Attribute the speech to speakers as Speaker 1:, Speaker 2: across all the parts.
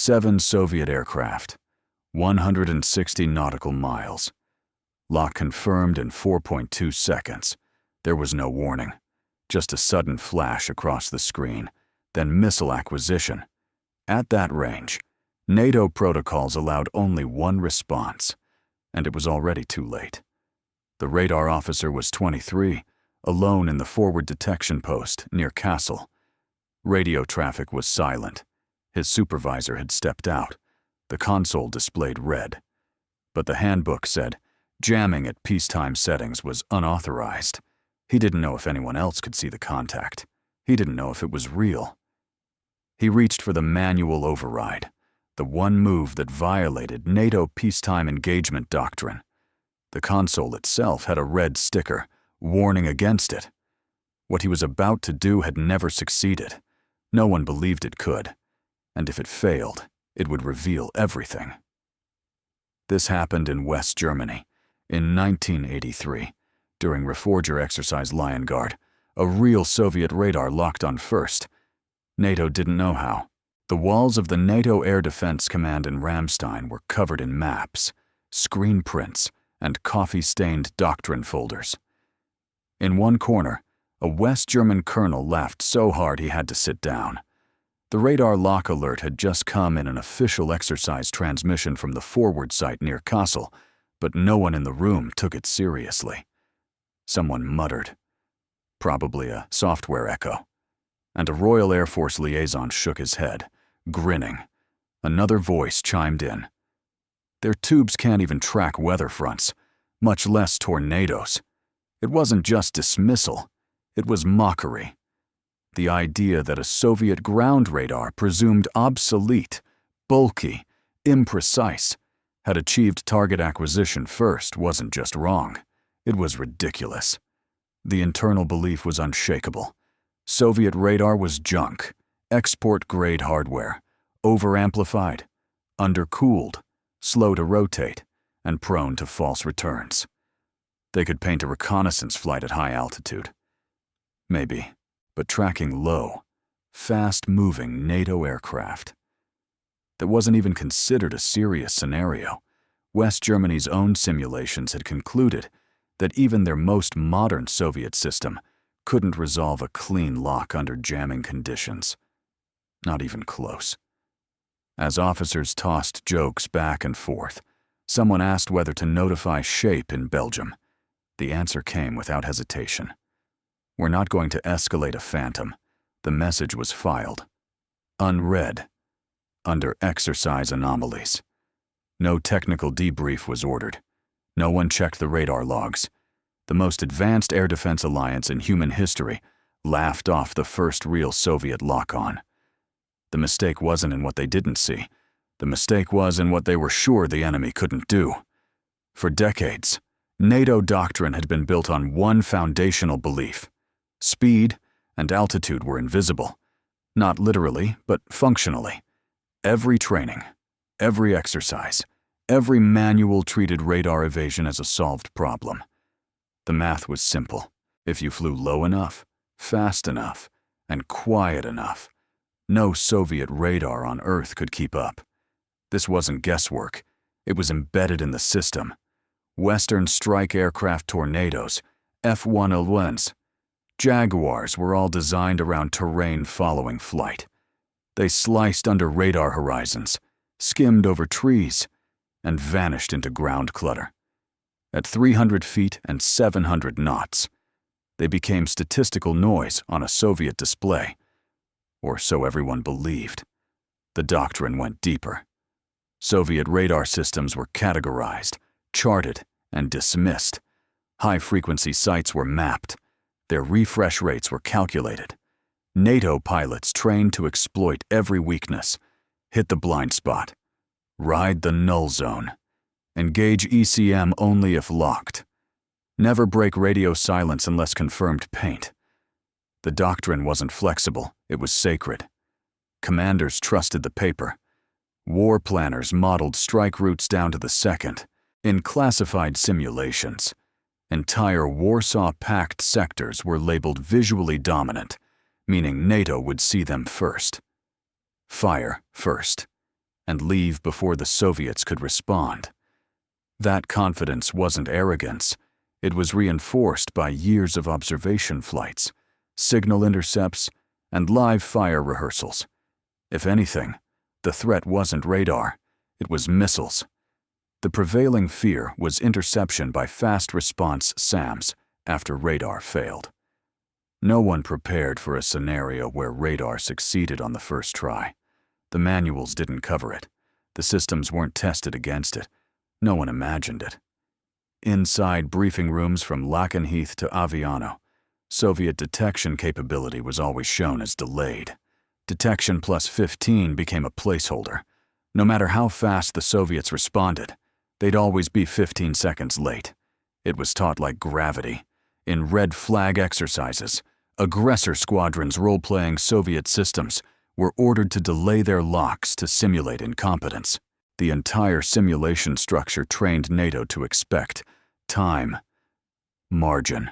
Speaker 1: 7 Soviet aircraft, 160 nautical miles. Lock confirmed in 4.2 seconds. There was no warning, just a sudden flash across the screen, then missile acquisition. At that range, NATO protocols allowed only one response, and it was already too late. The radar officer was 23, alone in the forward detection post near Kassel. Radio traffic was silent. His supervisor had stepped out. The console displayed red. But the handbook said jamming at peacetime settings was unauthorized. He didn't know if anyone else could see the contact. He didn't know if it was real. He reached for the manual override, the one move that violated NATO peacetime engagement doctrine. The console itself had a red sticker, warning against it. What he was about to do had never succeeded. No one believed it could. And if it failed, it would reveal everything. This happened in West Germany in 1983, during REFORGER exercise Lion Guard. A real Soviet radar locked on first. NATO didn't know how. The walls of the NATO Air Defense Command in Ramstein were covered in maps, screen prints, and coffee-stained doctrine folders. In one corner, a West German colonel laughed so hard he had to sit down. The radar lock alert had just come in an official exercise transmission from the forward site near Kassel, but no one in the room took it seriously. Someone muttered, probably a software echo, and a Royal Air Force liaison shook his head, grinning. Another voice chimed in. Their tubes can't even track weather fronts, much less tornadoes. It wasn't just dismissal, it was mockery. The idea that a Soviet ground radar presumed obsolete, bulky, imprecise, had achieved target acquisition first wasn't just wrong. It was ridiculous. The internal belief was unshakable. Soviet radar was junk, export-grade hardware, over-amplified, undercooled, slow to rotate, and prone to false returns. They could paint a reconnaissance flight at high altitude. Maybe. But tracking low, fast-moving NATO aircraft. That wasn't even considered a serious scenario. West Germany's own simulations had concluded that even their most modern Soviet system couldn't resolve a clean lock under jamming conditions. Not even close. As officers tossed jokes back and forth, someone asked whether to notify SHAPE in Belgium. The answer came without hesitation. We're not going to escalate a phantom. The message was filed. Unread. Under exercise anomalies. No technical debrief was ordered. No one checked the radar logs. The most advanced air defense alliance in human history laughed off the first real Soviet lock-on. The mistake wasn't in what they didn't see. The mistake was in what they were sure the enemy couldn't do. For decades, NATO doctrine had been built on one foundational belief. Speed and altitude were invisible, not literally, but functionally. Every training, every exercise, every manual treated radar evasion as a solved problem. The math was simple. If you flew low enough, fast enough, and quiet enough, no Soviet radar on Earth could keep up. This wasn't guesswork. It was embedded in the system. Western strike aircraft tornadoes, F-101s, Jaguars were all designed around terrain following flight. They sliced under radar horizons, skimmed over trees, and vanished into ground clutter. At 300 feet and 700 knots, they became statistical noise on a Soviet display. Or so everyone believed. The doctrine went deeper. Soviet radar systems were categorized, charted, and dismissed. High-frequency sites were mapped. Their refresh rates were calculated. NATO pilots trained to exploit every weakness, hit the blind spot, ride the null zone, engage ECM only if locked, never break radio silence unless confirmed paint. The doctrine wasn't flexible, it was sacred. Commanders trusted the paper. War planners modeled strike routes down to the second. In classified simulations, entire Warsaw Pact sectors were labeled visually dominant, meaning NATO would see them first. Fire first, and leave before the Soviets could respond. That confidence wasn't arrogance. It was reinforced by years of observation flights, signal intercepts, and live fire rehearsals. If anything, the threat wasn't radar, it was missiles. The prevailing fear was interception by fast response SAMs after radar failed. No one prepared for a scenario where radar succeeded on the first try. The manuals didn't cover it. The systems weren't tested against it. No one imagined it. Inside briefing rooms from Lakenheath to Aviano, Soviet detection capability was always shown as delayed. Detection plus 15 became a placeholder. No matter how fast the Soviets responded, they'd always be 15 seconds late. It was taught like gravity. In red flag exercises, aggressor squadrons role-playing Soviet systems were ordered to delay their locks to simulate incompetence. The entire simulation structure trained NATO to expect time, margin,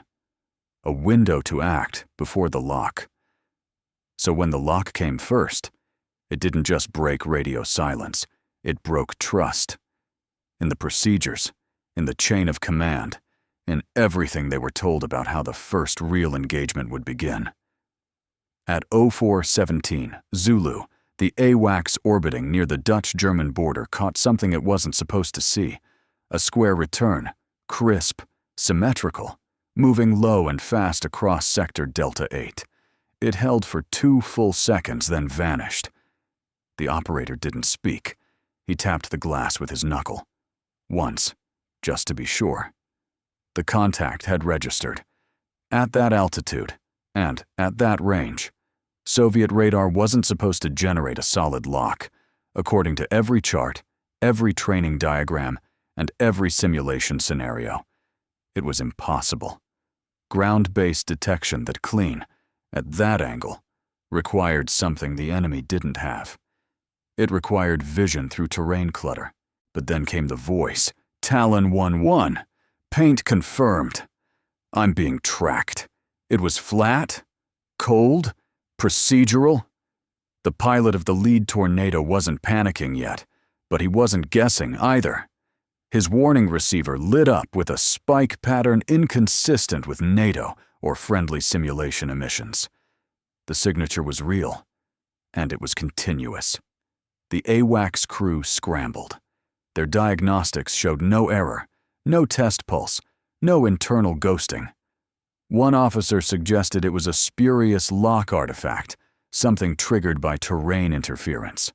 Speaker 1: a window to act before the lock. So when the lock came first, it didn't just break radio silence, it broke trust. In the procedures, in the chain of command, in everything they were told about how the first real engagement would begin. At 0417, Zulu, the AWACS orbiting near the Dutch-German border caught something it wasn't supposed to see. A square return, crisp, symmetrical, moving low and fast across sector Delta 8. It held for 2 full seconds, then vanished. The operator didn't speak. He tapped the glass with his knuckle. Once, just to be sure. The contact had registered. At that altitude, and at that range, Soviet radar wasn't supposed to generate a solid lock, according to every chart, every training diagram, and every simulation scenario. It was impossible. Ground-based detection that clean, at that angle, required something the enemy didn't have. It required vision through terrain clutter. But then came the voice, Talon 1-1. Paint confirmed. I'm being tracked. It was flat, cold, procedural. The pilot of the lead tornado wasn't panicking yet, but he wasn't guessing either. His warning receiver lit up with a spike pattern inconsistent with NATO or friendly simulation emissions. The signature was real, and it was continuous. The AWACS crew scrambled. Their diagnostics showed no error, no test pulse, no internal ghosting. One officer suggested it was a spurious lock artifact, something triggered by terrain interference.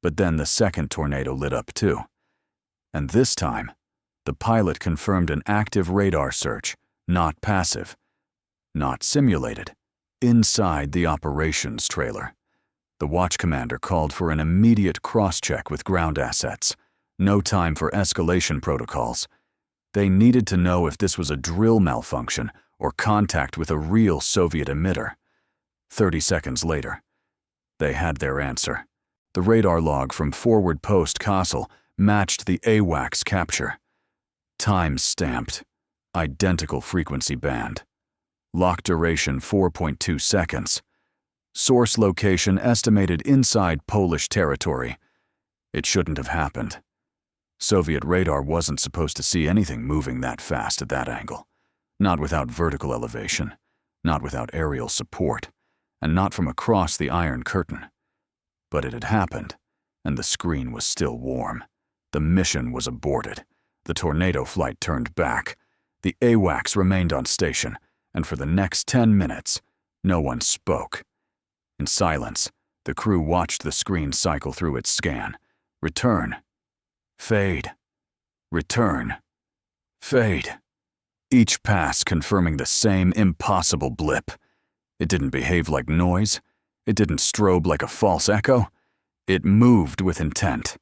Speaker 1: But then the second tornado lit up too. And this time, the pilot confirmed an active radar search, not passive, not simulated, inside the operations trailer. The watch commander called for an immediate cross-check with ground assets. No time for escalation protocols. They needed to know if this was a drill malfunction or contact with a real Soviet emitter. 30 seconds later, they had their answer. The radar log from forward post Kassel matched the AWACS capture. Time stamped. Identical frequency band. Lock duration 4.2 seconds. Source location estimated inside Polish territory. It shouldn't have happened. Soviet radar wasn't supposed to see anything moving that fast at that angle. Not without vertical elevation, not without aerial support, and not from across the Iron Curtain. But it had happened, and the screen was still warm. The mission was aborted. The tornado flight turned back. The AWACS remained on station, and for the next 10 minutes, no one spoke. In silence, the crew watched the screen cycle through its scan. Return. Fade. Return. Fade. Each pass confirming the same impossible blip. It didn't behave like noise. It didn't strobe like a false echo. It moved with intent.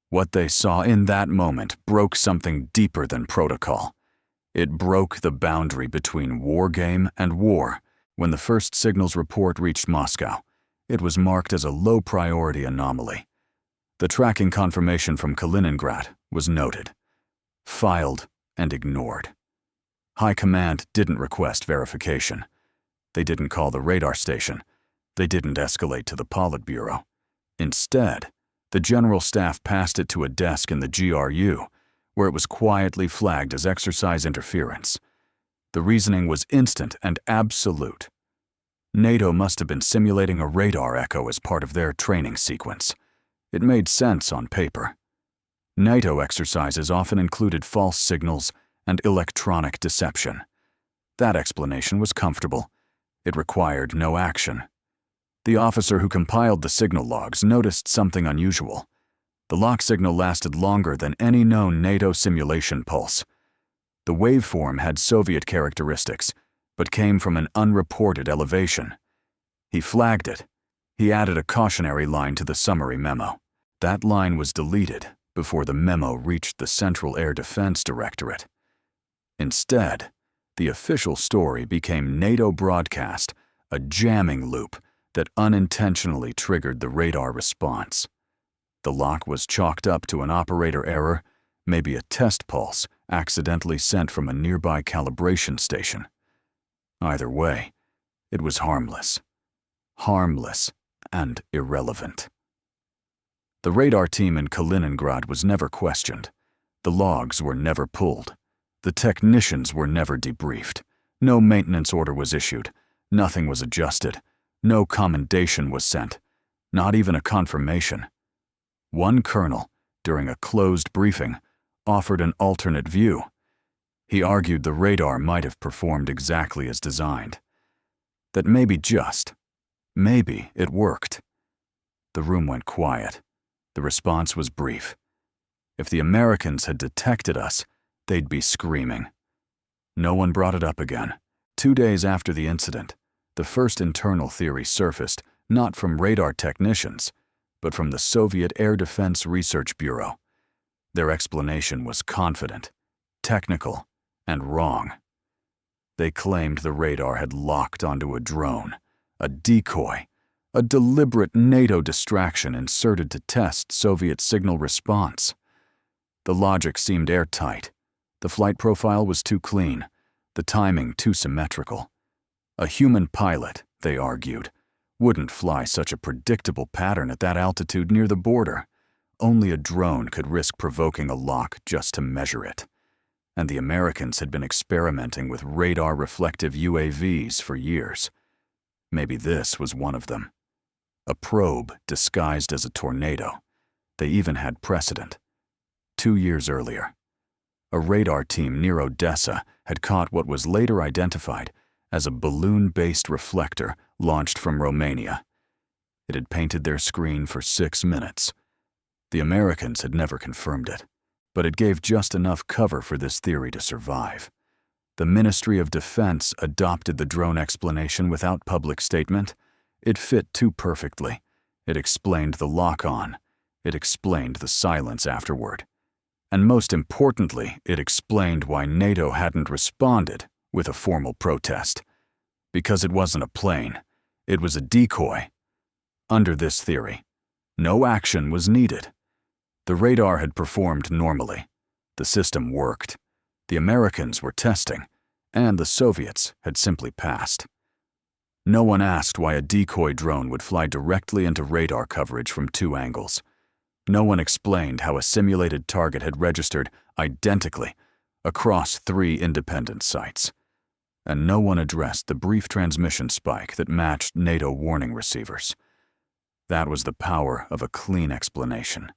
Speaker 1: What they saw in that moment broke something deeper than protocol. It broke the boundary between war game and war. When the first signals report reached Moscow, it was marked as a low-priority anomaly. The tracking confirmation from Kaliningrad was noted, filed, and ignored. High Command didn't request verification. They didn't call the radar station. They didn't escalate to the Politburo. Instead, The general staff passed it to a desk in the GRU, where it was quietly flagged as exercise interference. The reasoning was instant and absolute. NATO must have been simulating a radar echo as part of their training sequence. It made sense on paper. NATO exercises often included false signals and electronic deception. That explanation was comfortable. It required no action. The officer who compiled the signal logs noticed something unusual. The lock signal lasted longer than any known NATO simulation pulse. The waveform had Soviet characteristics, but came from an unreported elevation. He flagged it. He added a cautionary line to the summary memo. That line was deleted before the memo reached the Central Air Defense Directorate. Instead, the official story became NATO broadcast, a jamming loop that unintentionally triggered the radar response. The lock was chalked up to an operator error, maybe a test pulse accidentally sent from a nearby calibration station. Either way, it was harmless. Harmless and irrelevant. The radar team in Kaliningrad was never questioned. The logs were never pulled. The technicians were never debriefed. No maintenance order was issued. Nothing was adjusted. No commendation was sent. Not even a confirmation. One colonel, during a closed briefing, offered an alternate view. He argued the radar might have performed exactly as designed. That maybe it worked. The room went quiet. The response was brief. If the Americans had detected us, they'd be screaming. No one brought it up again. 2 days after the incident, the first internal theory surfaced, not from radar technicians, but from the Soviet Air Defense Research Bureau. Their explanation was confident, technical, and wrong. They claimed the radar had locked onto a drone, a decoy, a deliberate NATO distraction inserted to test Soviet signal response. The logic seemed airtight. The flight profile was too clean, the timing too symmetrical. A human pilot, they argued, wouldn't fly such a predictable pattern at that altitude near the border. Only a drone could risk provoking a lock just to measure it. And the Americans had been experimenting with radar-reflective UAVs for years. Maybe this was one of them. A probe disguised as a tornado. They even had precedent. 2 years earlier, a radar team near Odessa had caught what was later identified as a balloon-based reflector launched from Romania. It had painted their screen for 6 minutes. The Americans had never confirmed it, but it gave just enough cover for this theory to survive. The Ministry of Defense adopted the drone explanation without public statement. It fit too perfectly. It explained the lock-on. It explained the silence afterward. And most importantly, it explained why NATO hadn't responded with a formal protest. Because it wasn't a plane. It was a decoy. Under this theory, no action was needed. The radar had performed normally. The system worked. The Americans were testing, and the Soviets had simply passed. No one asked why a decoy drone would fly directly into radar coverage from 2 angles. No one explained how a simulated target had registered identically across 3 independent sites. And no one addressed the brief transmission spike that matched NATO warning receivers. That was the power of a clean explanation.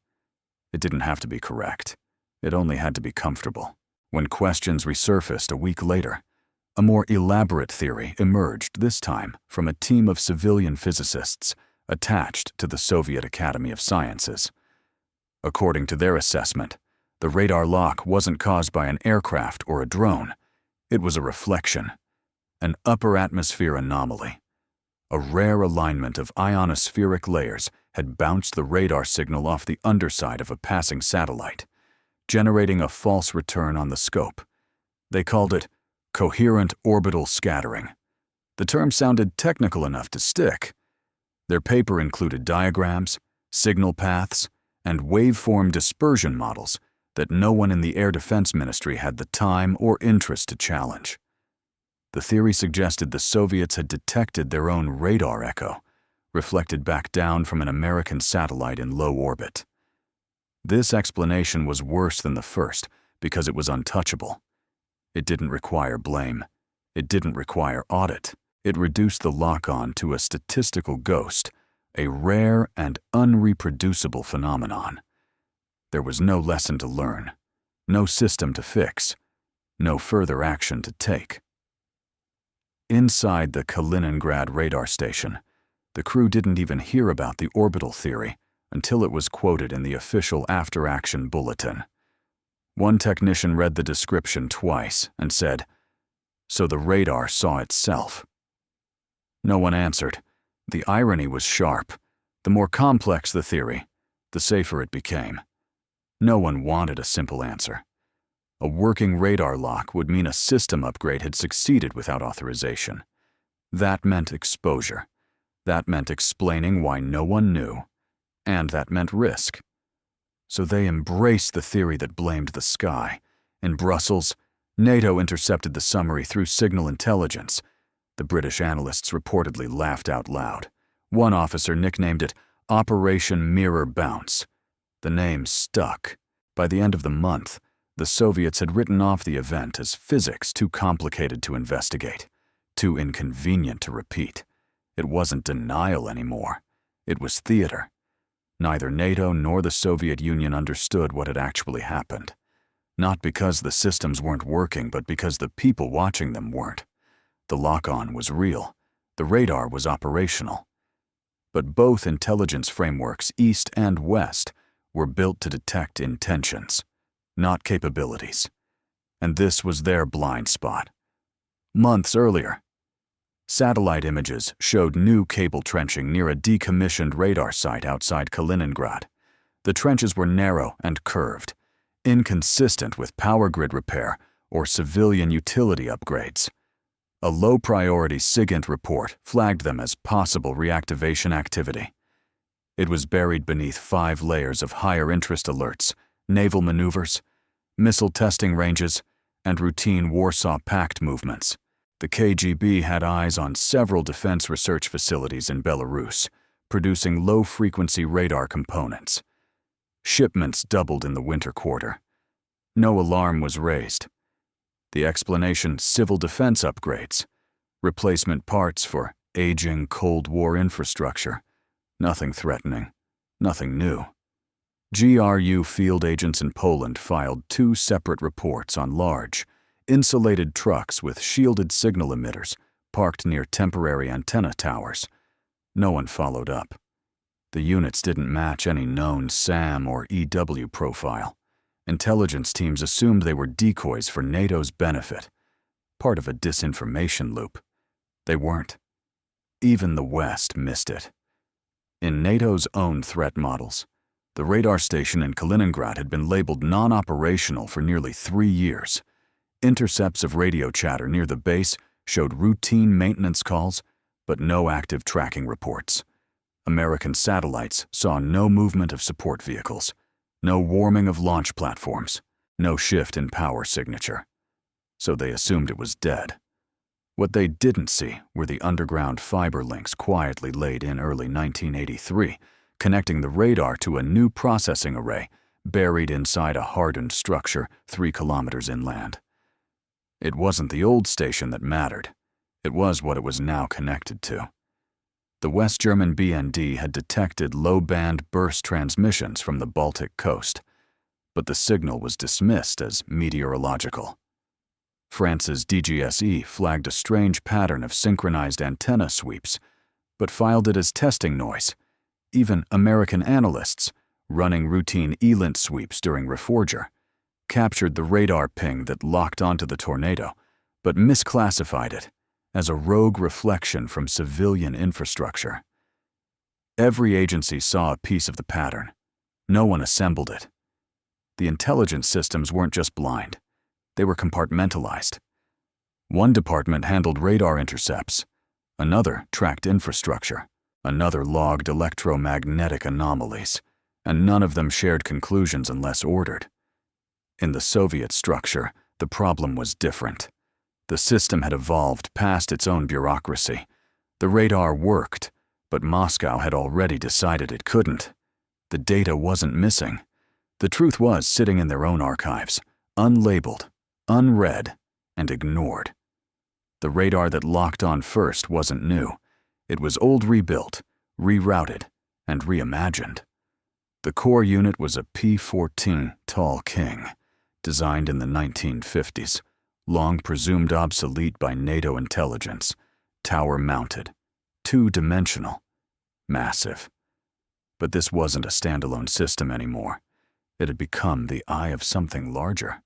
Speaker 1: It didn't have to be correct. It only had to be comfortable. When questions resurfaced a week later, a more elaborate theory emerged, this time from a team of civilian physicists attached to the Soviet Academy of Sciences. According to their assessment, the radar lock wasn't caused by an aircraft or a drone. It was a reflection, an upper atmosphere anomaly. A rare alignment of ionospheric layers had bounced the radar signal off the underside of a passing satellite, generating a false return on the scope. They called it coherent orbital scattering. The term sounded technical enough to stick. Their paper included diagrams, signal paths, and waveform dispersion models that no one in the Air Defense Ministry had the time or interest to challenge. The theory suggested the Soviets had detected their own radar echo, reflected back down from an American satellite in low orbit. This explanation was worse than the first because it was untouchable. It didn't require blame. It didn't require audit. It reduced the lock-on to a statistical ghost, a rare and unreproducible phenomenon. There was no lesson to learn, no system to fix, no further action to take. Inside the Kaliningrad radar station, the crew didn't even hear about the orbital theory until it was quoted in the official after-action bulletin. One technician read the description twice and said, "So the radar saw itself." No one answered. The irony was sharp. The more complex the theory, the safer it became. No one wanted a simple answer. A working radar lock would mean a system upgrade had succeeded without authorization. That meant exposure. That meant explaining why no one knew. And that meant risk. So they embraced the theory that blamed the sky. In Brussels, NATO intercepted the summary through signal intelligence. The British analysts reportedly laughed out loud. One officer nicknamed it Operation Mirror Bounce. The name stuck. By the end of the month, the Soviets had written off the event as physics too complicated to investigate, too inconvenient to repeat. It wasn't denial anymore. It was theater. Neither NATO nor the Soviet Union understood what had actually happened. Not because the systems weren't working, but because the people watching them weren't. The lock-on was real. The radar was operational. But both intelligence frameworks, East and West, were built to detect intentions, not capabilities. And this was their blind spot. Months earlier, satellite images showed new cable trenching near a decommissioned radar site outside Kaliningrad. The trenches were narrow and curved, inconsistent with power grid repair or civilian utility upgrades. A low-priority SIGINT report flagged them as possible reactivation activity. It was buried beneath 5 layers of higher-interest alerts, naval maneuvers, missile testing ranges, and routine Warsaw Pact movements. The KGB had eyes on several defense research facilities in Belarus, producing low-frequency radar components. Shipments doubled in the winter quarter. No alarm was raised. The explanation: civil defense upgrades, replacement parts for aging Cold War infrastructure. Nothing threatening, nothing new. GRU field agents in Poland filed 2 separate reports on large, insulated trucks with shielded signal emitters parked near temporary antenna towers. No one followed up. The units didn't match any known SAM or EW profile. Intelligence teams assumed they were decoys for NATO's benefit, part of a disinformation loop. They weren't. Even the West missed it. In NATO's own threat models, the radar station in Kaliningrad had been labeled non-operational for nearly 3 years. Intercepts of radio chatter near the base showed routine maintenance calls, but no active tracking reports. American satellites saw no movement of support vehicles, no warming of launch platforms, no shift in power signature. So they assumed it was dead. What they didn't see were the underground fiber links quietly laid in early 1983, connecting the radar to a new processing array buried inside a hardened structure 3 kilometers inland. It wasn't the old station that mattered. It was what it was now connected to. The West German BND had detected low-band burst transmissions from the Baltic coast, but the signal was dismissed as meteorological. France's DGSE flagged a strange pattern of synchronized antenna sweeps, but filed it as testing noise. Even American analysts, running routine ELINT sweeps during REFORGER, captured the radar ping that locked onto the tornado, but misclassified it as a rogue reflection from civilian infrastructure. Every agency saw a piece of the pattern. No one assembled it. The intelligence systems weren't just blind. They were compartmentalized. One department handled radar intercepts. Another tracked infrastructure. Another logged electromagnetic anomalies. And none of them shared conclusions unless ordered. In the Soviet structure, the problem was different. The system had evolved past its own bureaucracy. The radar worked, But Moscow had already decided it couldn't. The data wasn't missing. The truth was sitting in their own archives, unlabeled, unread, and ignored. The radar that locked on first wasn't new. It was old rebuilt, rerouted, and reimagined. The core unit was a P-14 Tall King, designed in the 1950s, long presumed obsolete by NATO intelligence, tower-mounted, two-dimensional, massive. But this wasn't a standalone system anymore. It had become the eye of something larger.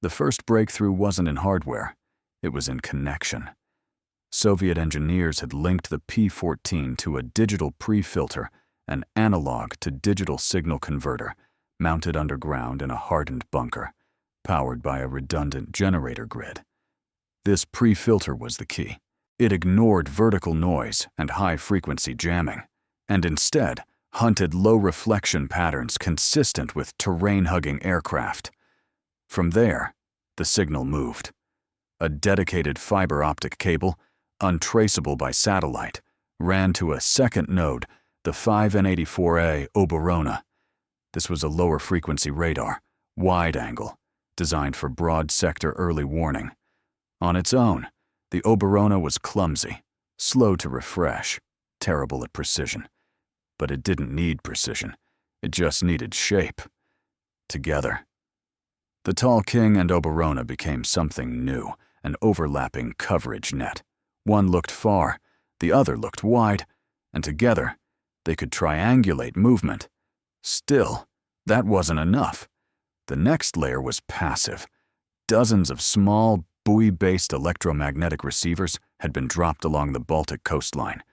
Speaker 1: The first breakthrough wasn't in hardware, it was in connection. Soviet engineers had linked the P-14 to a digital pre-filter, an analog-to-digital signal converter, mounted underground in a hardened bunker, powered by a redundant generator grid. This pre-filter was the key. It ignored vertical noise and high-frequency jamming, and instead hunted low-reflection patterns consistent with terrain-hugging aircraft. From there, the signal moved. A dedicated fiber optic cable, untraceable by satellite, ran to a second node, the 5N84A Oborona. This was a lower-frequency radar, wide-angle, designed for broad-sector early warning. On its own, the Oborona was clumsy, slow to refresh, terrible at precision. But it didn't need precision. It just needed shape. Together, the Tall King and Oborona became something new, an overlapping coverage net. One looked far, the other looked wide, and together, they could triangulate movement. Still, that wasn't enough. The next layer was passive. Dozens of small, buoy-based electromagnetic receivers had been dropped along the Baltic coastline,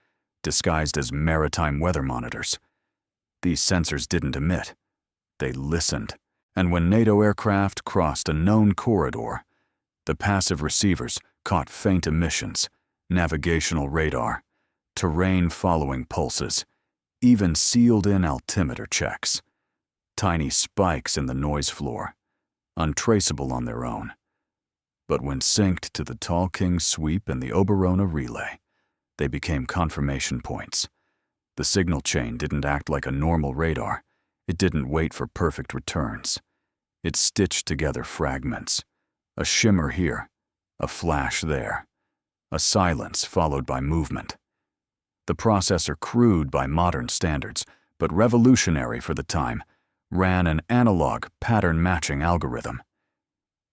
Speaker 1: disguised as maritime weather monitors. These sensors didn't emit. They listened, and when NATO aircraft crossed a known corridor, the passive receivers caught faint emissions, navigational radar, terrain-following pulses, even sealed-in altimeter checks. Tiny spikes in the noise floor, untraceable on their own. But when synced to the Tall King sweep and the Oborona relay, they became confirmation points. The signal chain didn't act like a normal radar. It didn't wait for perfect returns. It stitched together fragments. A shimmer here, a flash there, a silence followed by movement. The processor, crude by modern standards, but revolutionary for the time, ran an analog pattern-matching algorithm.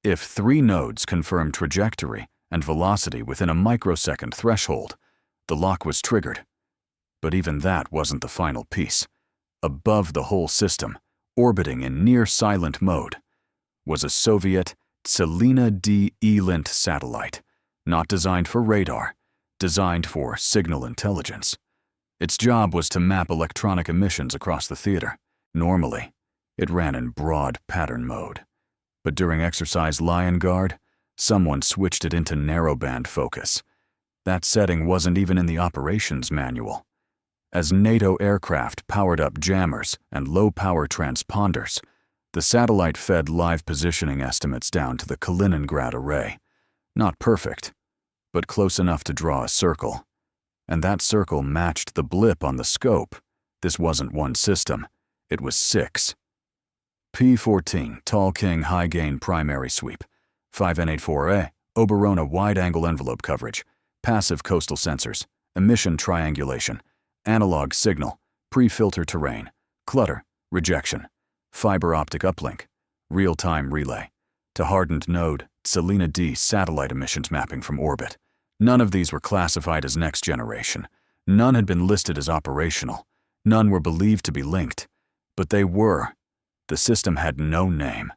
Speaker 1: If 3 nodes confirmed trajectory and velocity within a microsecond threshold, the lock was triggered. But even that wasn't the final piece. Above the whole system, orbiting in near-silent mode, was a Soviet Tselina D ELINT satellite, not designed for radar, designed for signal intelligence. Its job was to map electronic emissions across the theater. Normally, it ran in broad pattern mode. But during exercise Lion Guard, someone switched it into narrowband focus. That setting wasn't even in the operations manual. As NATO aircraft powered up jammers and low-power transponders, the satellite fed live positioning estimates down to the Kaliningrad array. Not perfect, but close enough to draw a circle. And that circle matched the blip on the scope. This wasn't one system, it was 6. P-14 Tall King high-gain primary sweep, 5N84A, Oborona wide-angle envelope coverage, passive coastal sensors, emission triangulation, analog signal, pre-filter terrain, clutter, rejection, fiber optic uplink, real-time relay, to hardened node, Tselina D satellite emissions mapping from orbit. None of these were classified as next generation. None had been listed as operational. None were believed to be linked. But they were. The system had no name.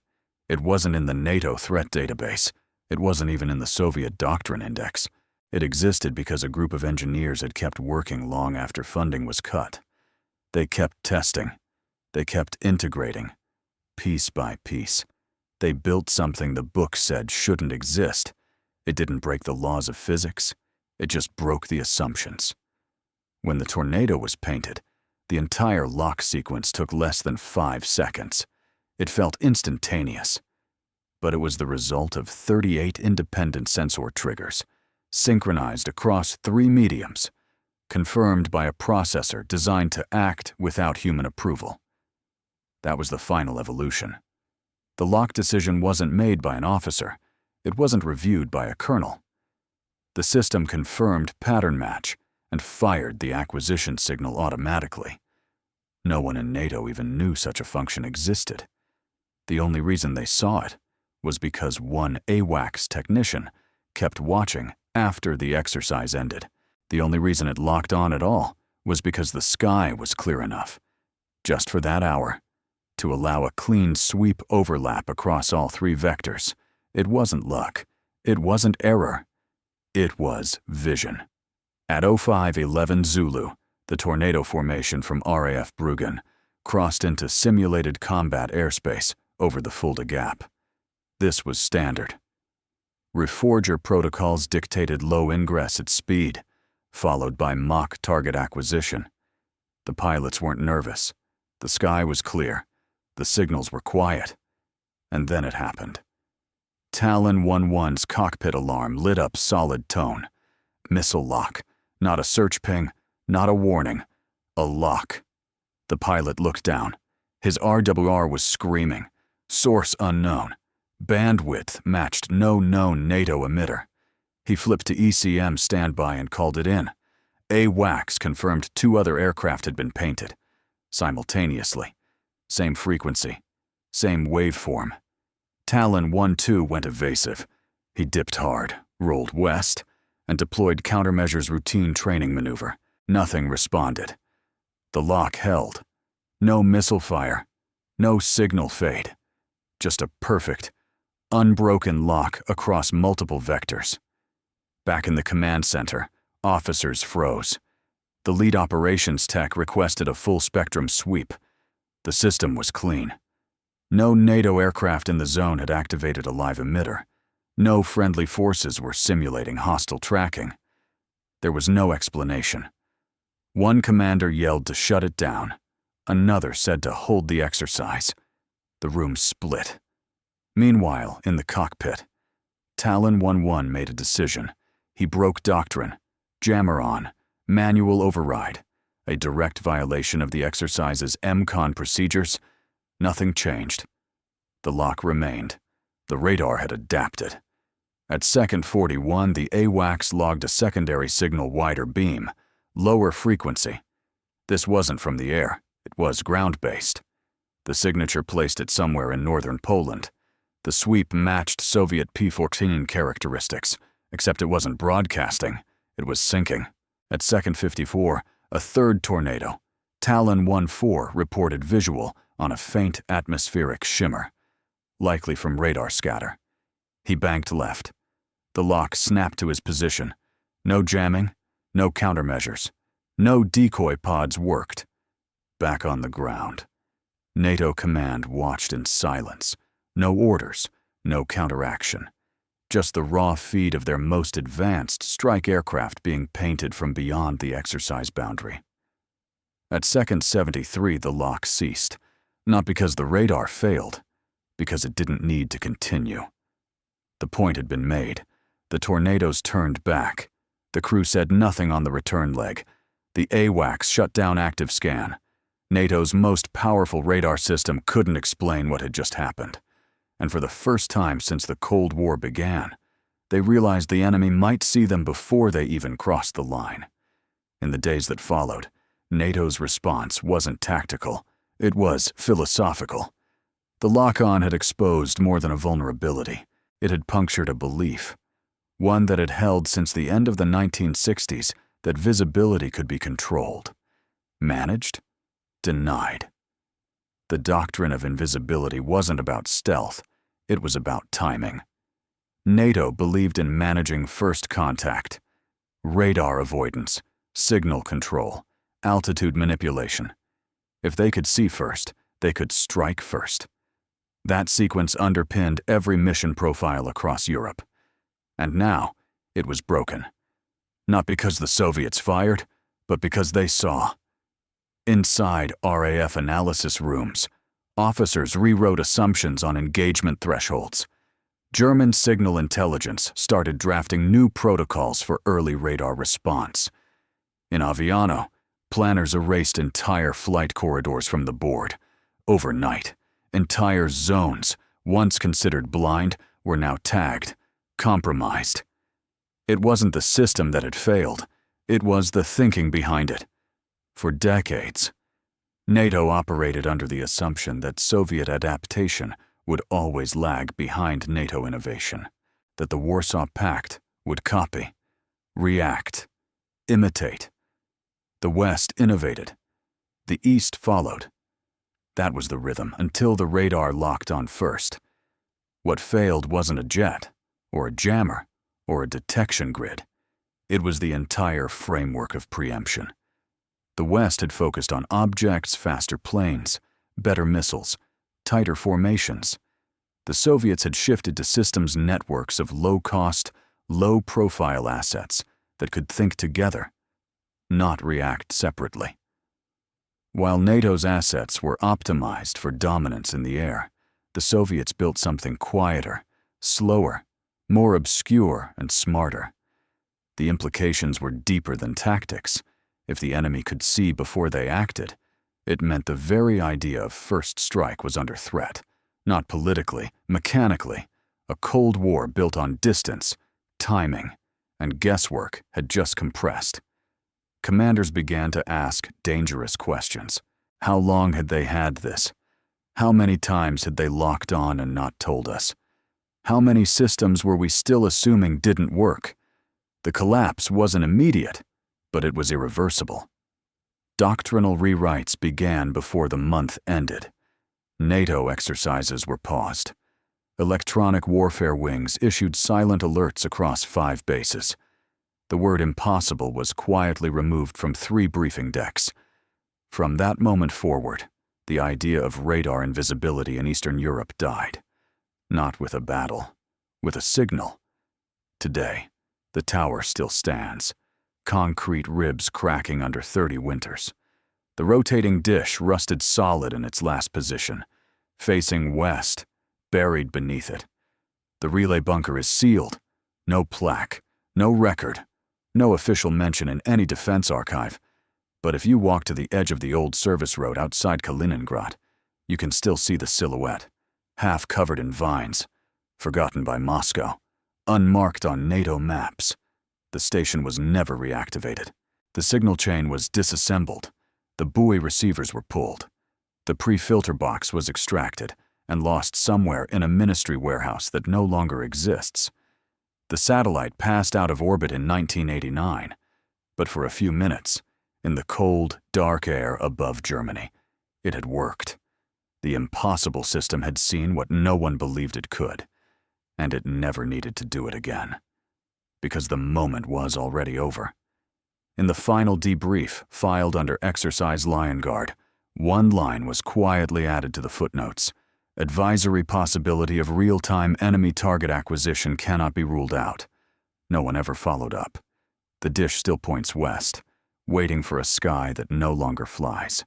Speaker 1: It wasn't in the NATO threat database. It wasn't even in the Soviet doctrine index. It existed because a group of engineers had kept working long after funding was cut. They kept testing. They kept integrating, piece by piece. They built something the book said shouldn't exist. It didn't break the laws of physics. It just broke the assumptions. When the tornado was painted, the entire lock sequence took less than 5 seconds. It felt instantaneous. But it was the result of 38 independent sensor triggers, synchronized across 3 mediums, confirmed by a processor designed to act without human approval. That was the final evolution. The lock decision wasn't made by an officer. It wasn't reviewed by a colonel. The system confirmed pattern match and fired the acquisition signal automatically. No one in NATO even knew such a function existed. The only reason they saw it was because one AWACS technician kept watching after the exercise ended. The only reason it locked on at all was because the sky was clear enough, just for that hour, to allow a clean sweep overlap across all three vectors. It wasn't luck. It wasn't error. It was vision. At 0511 Zulu, the tornado formation from RAF Bruggen crossed into simulated combat airspace over the Fulda Gap. This was standard. REFORGER protocols dictated low ingress at speed, followed by mock target acquisition. The pilots weren't nervous. The sky was clear. The signals were quiet. And then it happened. Talon 11's cockpit alarm lit up solid tone. Missile lock. Not a search ping, not a warning. A lock. The pilot looked down. His RWR was screaming. Source unknown. Bandwidth matched no known NATO emitter. He flipped to ECM standby and called it in. AWACS confirmed 2 other aircraft had been painted. Simultaneously. Same frequency. Same waveform. Talon 12 went evasive. He dipped hard, rolled west, and deployed countermeasures routine training maneuver. Nothing responded. The lock held. No missile fire. No signal fade. Just a perfect, unbroken lock across multiple vectors. Back in the command center, officers froze. The lead operations tech requested a full-spectrum sweep. The system was clean. No NATO aircraft in the zone had activated a live emitter. No friendly forces were simulating hostile tracking. There was no explanation. One commander yelled to shut it down. Another said to hold the exercise. The room split. Meanwhile, in the cockpit, Talon 11 made a decision. He broke doctrine. Jammer on. Manual override. A direct violation of the exercise's MCON procedures. Nothing changed. The lock remained. The radar had adapted. At second 41, the AWACS logged a secondary signal wider beam, lower frequency. This wasn't from the air. It was ground-based. The signature placed it somewhere in northern Poland. The sweep matched Soviet P-14 characteristics, except it wasn't broadcasting. It was sinking. At second 54, a third tornado, Talon 14, reported visual on a faint atmospheric shimmer, likely from radar scatter. He banked left. The lock snapped to his position. No jamming, no countermeasures. No decoy pods worked. Back on the ground. NATO command watched in silence. No orders, no counteraction. Just the raw feed of their most advanced strike aircraft being painted from beyond the exercise boundary. At second 73, the lock ceased. Not because the radar failed, because it didn't need to continue. The point had been made. The tornadoes turned back. The crew said nothing on the return leg. The AWACS shut down active scan. NATO's most powerful radar system couldn't explain what had just happened. And for the first time since the Cold War began, they realized the enemy might see them before they even crossed the line. In the days that followed, NATO's response wasn't tactical. It was philosophical. The lock-on had exposed more than a vulnerability. It had punctured a belief, one that had held since the end of the 1960s, that visibility could be controlled. Managed? Denied. The doctrine of invisibility wasn't about stealth. It was about timing. NATO believed in managing first contact, radar avoidance, signal control, altitude manipulation. If they could see first, they could strike first. That sequence underpinned every mission profile across Europe. And now, it was broken. Not because the Soviets fired, but because they saw. Inside RAF analysis rooms, officers rewrote assumptions on engagement thresholds. German signal intelligence started drafting new protocols for early radar response. In Aviano, planners erased entire flight corridors from the board. Overnight, entire zones, once considered blind, were now tagged, compromised. It wasn't the system that had failed, it was the thinking behind it. For decades, NATO operated under the assumption that Soviet adaptation would always lag behind NATO innovation, that the Warsaw Pact would copy, react, imitate. The West innovated. The East followed. That was the rhythm until the radar locked on first. What failed wasn't a jet, or a jammer, or a detection grid. It was the entire framework of preemption. The West had focused on objects, faster planes, better missiles, tighter formations. The Soviets had shifted to systems networks of low-cost, low-profile assets that could think together, not react separately. While NATO's assets were optimized for dominance in the air, the Soviets built something quieter, slower, more obscure and smarter. The implications were deeper than tactics. If the enemy could see before they acted, it meant the very idea of first strike was under threat, not politically, mechanically. A Cold War built on distance, timing, and guesswork had just compressed. Commanders began to ask dangerous questions. How long had they had this? How many times had they locked on and not told us? How many systems were we still assuming didn't work? The collapse wasn't immediate, but it was irreversible. Doctrinal rewrites began before the month ended. NATO exercises were paused. Electronic warfare wings issued silent alerts across 5 bases. The word impossible was quietly removed from 3 briefing decks. From that moment forward, the idea of radar invisibility in Eastern Europe died. Not with a battle, with a signal. Today, the tower still stands, concrete ribs cracking under 30 winters. The rotating dish rusted solid in its last position, facing west, buried beneath it. The relay bunker is sealed. No plaque, no record, no official mention in any defense archive. But if you walk to the edge of the old service road outside Kaliningrad, you can still see the silhouette, half covered in vines, forgotten by Moscow, unmarked on NATO maps. The station was never reactivated. The signal chain was disassembled. The buoy receivers were pulled. The pre-filter box was extracted and lost somewhere in a ministry warehouse that no longer exists. The satellite passed out of orbit in 1989, but for a few minutes, in the cold, dark air above Germany, it had worked. The impossible system had seen what no one believed it could, and it never needed to do it again, because the moment was already over. In the final debrief, filed under Exercise Lion Guard, one line was quietly added to the footnotes. Advisory possibility of real-time enemy target acquisition cannot be ruled out. No one ever followed up. The dish still points west, waiting for a sky that no longer flies.